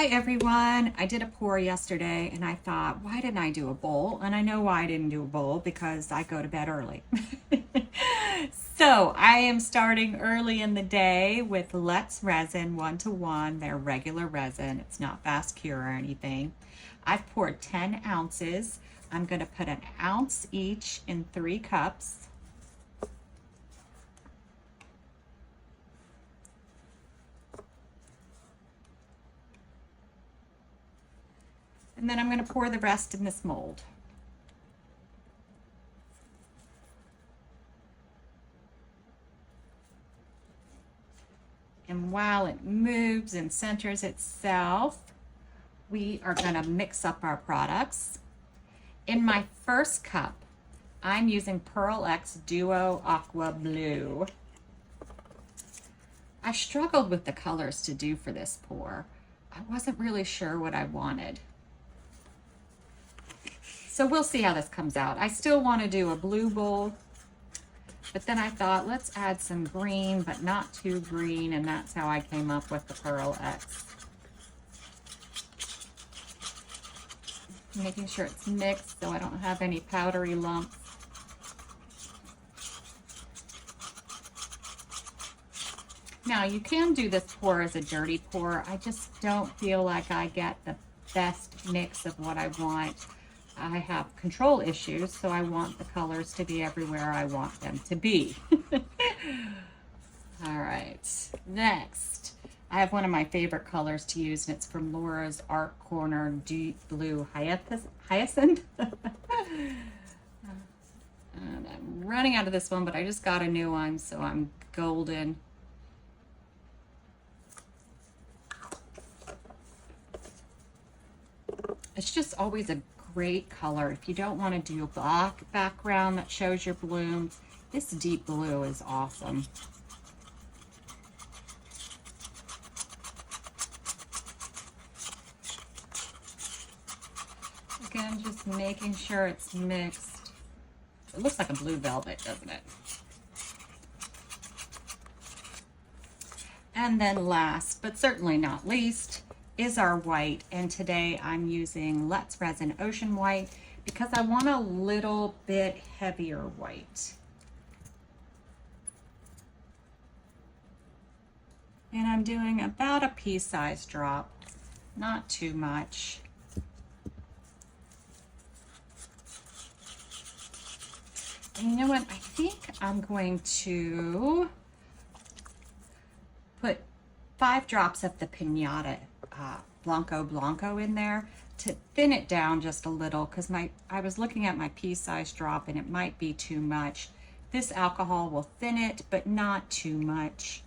Hi everyone. I did a pour yesterday and I thought, why didn't I do a bowl? And I know why I didn't do a bowl, because I go to bed early. So I am starting early in the day with Let's Resin 1-to-1, their regular resin. It's not fast cure or anything. I've poured 10 ounces. I'm going to put an ounce each in 3 cups. And then I'm going to pour the rest in this mold. And while it moves and centers itself, we are going to mix up our products. In my first cup, I'm using Pearl X Duo Aqua Blue. I struggled with the colors to do for this pour. I wasn't really sure what I wanted. So we'll see how this comes out. I still want to do a blue bowl, but then I thought, let's add some green, but not too green, and that's how I came up with the Pearl X. Making sure it's mixed so I don't have any powdery lumps. Now you can do this pour as a dirty pour. I just don't feel like I get the best mix of what I want. I have control issues, so I want the colors to be everywhere I want them to be. All right, next, I have one of my favorite colors to use, and it's from Laura's Art Corner Deep Blue Hyacinth. And I'm running out of this one, but I just got a new one, so I'm golden. It's just always a great color. If you don't want to do a black background that shows your blooms, this deep blue is awesome. Again, just making sure it's mixed. It looks like a blue velvet, doesn't it? And then last, but certainly not least, is our white, and today I'm using Let's Resin Ocean White because I want a little bit heavier white. And I'm doing about a pea-sized drop, not too much. And you know what? I think I'm going to put 5 drops of the Pinata Blanco in there to thin it down just a little, because I was looking at my pea-sized drop and it might be too much. This alcohol will thin it, but not too much.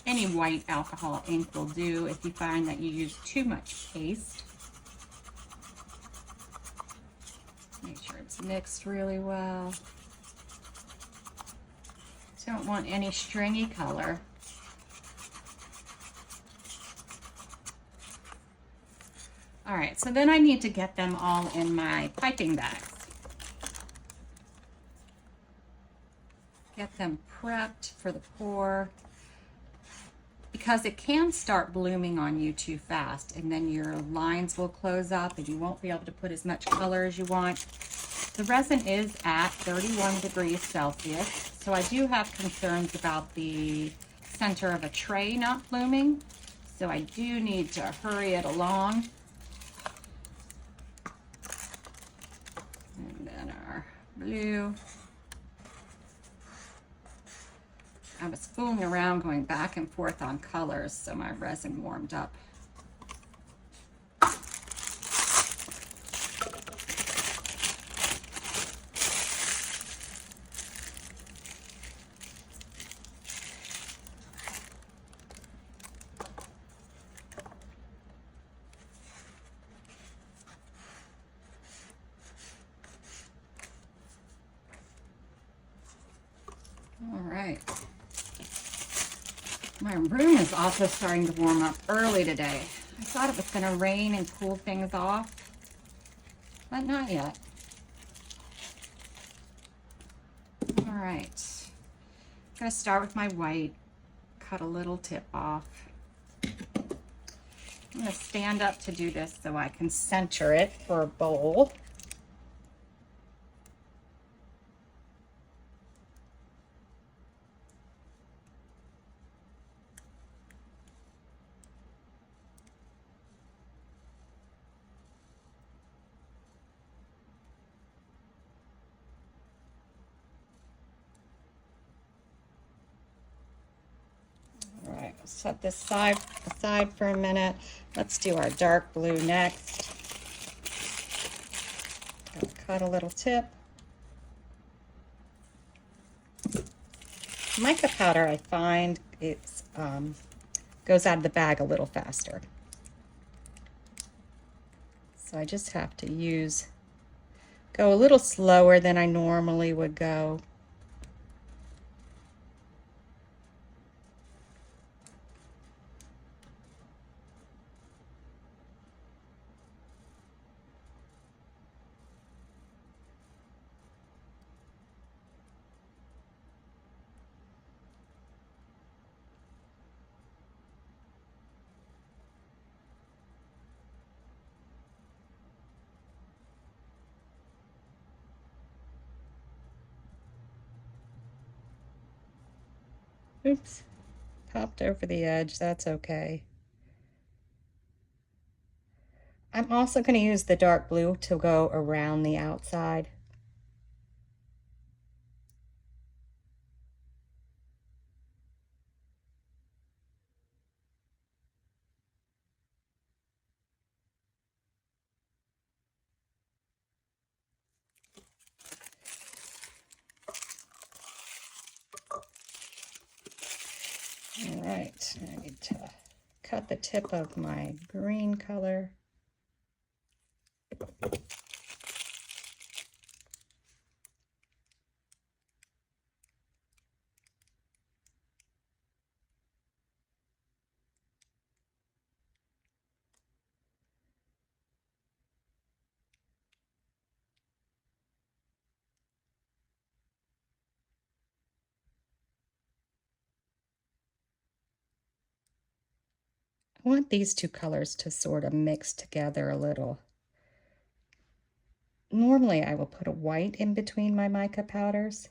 Any white alcohol ink will do if you find that you use too much paste. Make sure it's mixed really well. Don't want any stringy color. All right, so then I need to get them all in my piping bags. Get them prepped for the pour, because it can start blooming on you too fast, and then your lines will close up and you won't be able to put as much color as you want. The resin is at 31 degrees Celsius, so I do have concerns about the center of a tray not blooming, so I do need to hurry it along. And then our blue. I was fooling around going back and forth on colors, so my resin warmed up. All right. My room is also starting to warm up early today. I thought it was going to rain and cool things off, but not yet. All right, I'm gonna start with my white, cut a little tip off. I'm gonna stand up to do this so I can center it for a bowl. All right, set this aside for a minute. Let's do our dark blue next. I'll cut a little tip. Mica powder, I find it's goes out of the bag a little faster. So I just have to go a little slower than I normally would go. Oops, popped over the edge, that's okay. I'm also going to use the dark blue to go around the outside. All right, I need to cut the tip of my green color. I want these two colors to sort of mix together a little. Normally I will put a white in between my mica powders.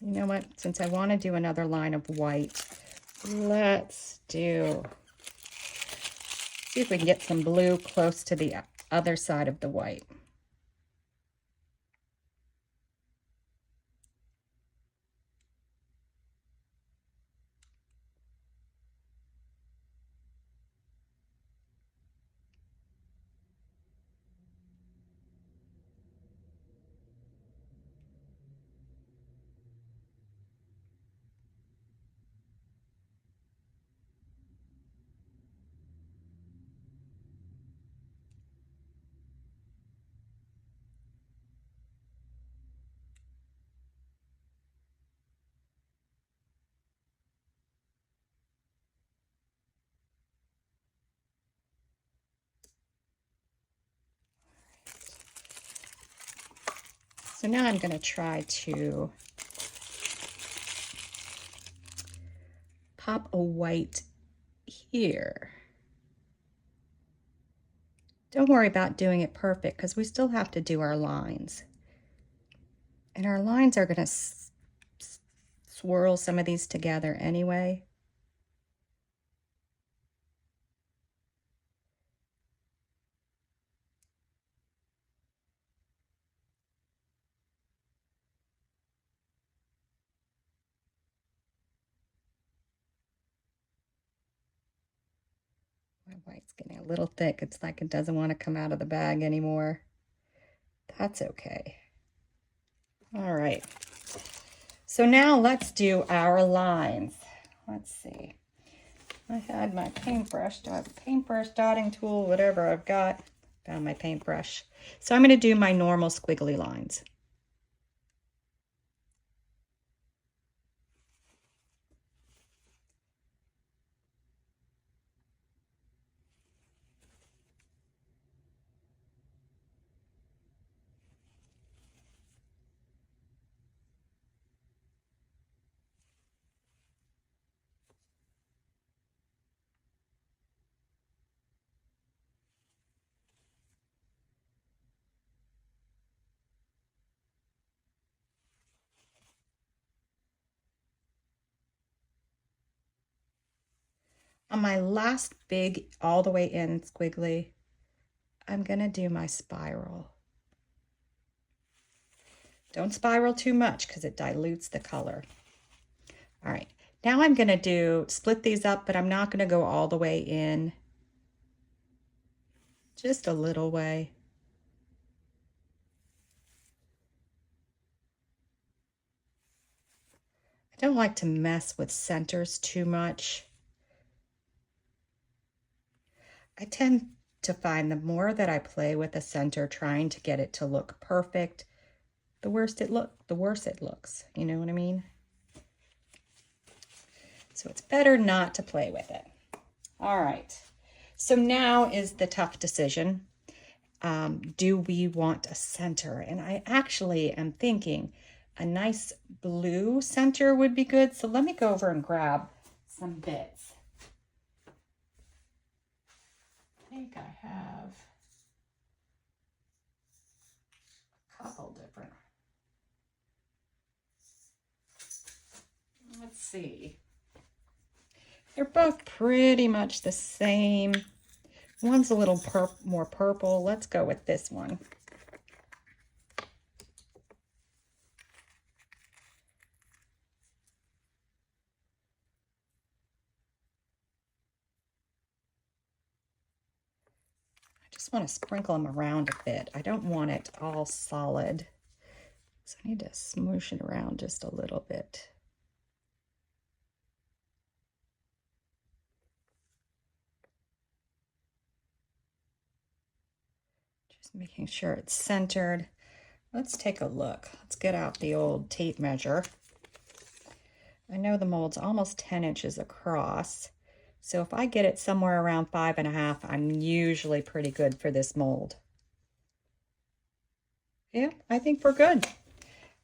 You know what, since I want to do another line of white, let's see if we can get some blue close to the other side of the white. So now I'm going to try to pop a white here. Don't worry about doing it perfect because we still have to do our lines. And our lines are going to swirl some of these together anyway. My white's getting a little thick. It's like it doesn't want to come out of the bag anymore. That's okay. All right. So now let's do our lines. Let's see. I had my paintbrush. Do I have a paintbrush, dotting tool, whatever I've got? Found my paintbrush. So I'm going to do my normal squiggly lines. On my last big all the way in squiggly, I'm going to do my spiral. Don't spiral too much because it dilutes the color. All right, now I'm going to split these up, but I'm not going to go all the way in. Just a little way. I don't like to mess with centers too much. I tend to find the more that I play with a center trying to get it to look perfect, the worse it looks. You know what I mean? So it's better not to play with it. All right. So now is the tough decision. Do we want a center? And I actually am thinking a nice blue center would be good. So let me go over and grab some bits. I think I have a couple different. Let's see. They're both pretty much the same. One's a little more purple. Let's go with this one. I just want to sprinkle them around a bit. I don't want it all solid. So I need to smoosh it around just a little bit. Just making sure it's centered. Let's take a look. Let's get out the old tape measure. I know the mold's almost 10 inches across. So if I get it somewhere around 5.5, I'm usually pretty good for this mold. Yeah, I think we're good.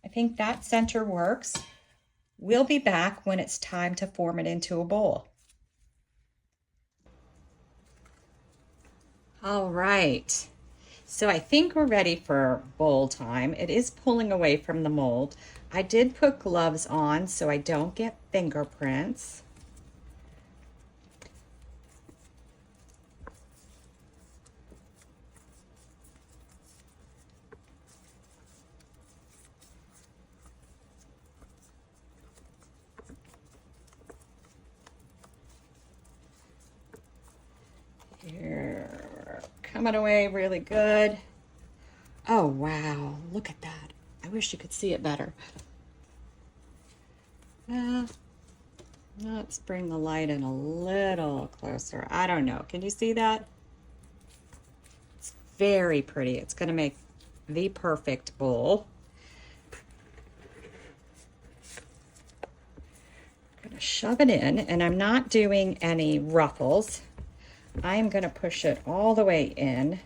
I think that center works. We'll be back when it's time to form it into a bowl. All right. So I think we're ready for bowl time. It is pulling away from the mold. I did put gloves on so I don't get fingerprints. Here, coming away really good. Oh, wow, look at that. I wish you could see it better. Let's bring the light in a little closer. I don't know, can you see that? It's very pretty. It's gonna make the perfect bowl. I'm gonna shove it in, and I'm not doing any ruffles. I'm going to push it all the way in.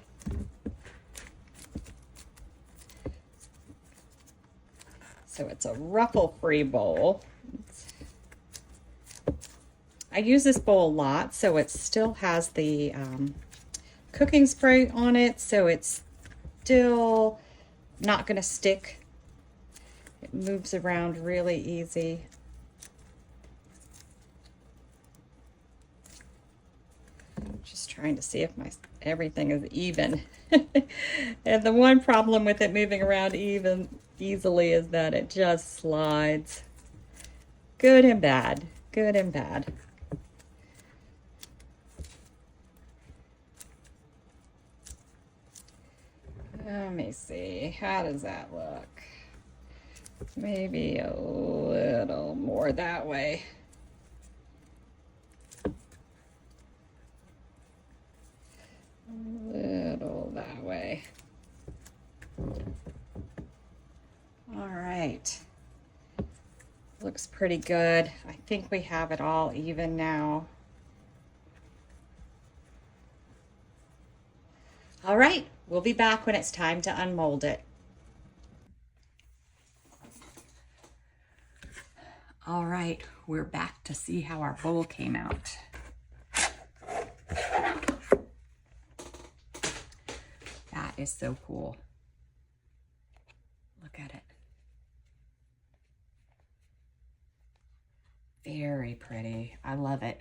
So it's a ruffle-free bowl. I use this bowl a lot, so it still has the cooking spray on it, so it's still not going to stick. It moves around really easy. Just trying to see if everything is even. And the one problem with it moving around easily is that it just slides. Good and bad. Good and bad. Let me see. How does that look? Maybe a little more that way. Little that looks pretty good. I think we have it all even now. All right, we'll be back when it's time to unmold it. All right, we're back to see how our bowl came out. That is so cool. Look at it. Very pretty. I love it.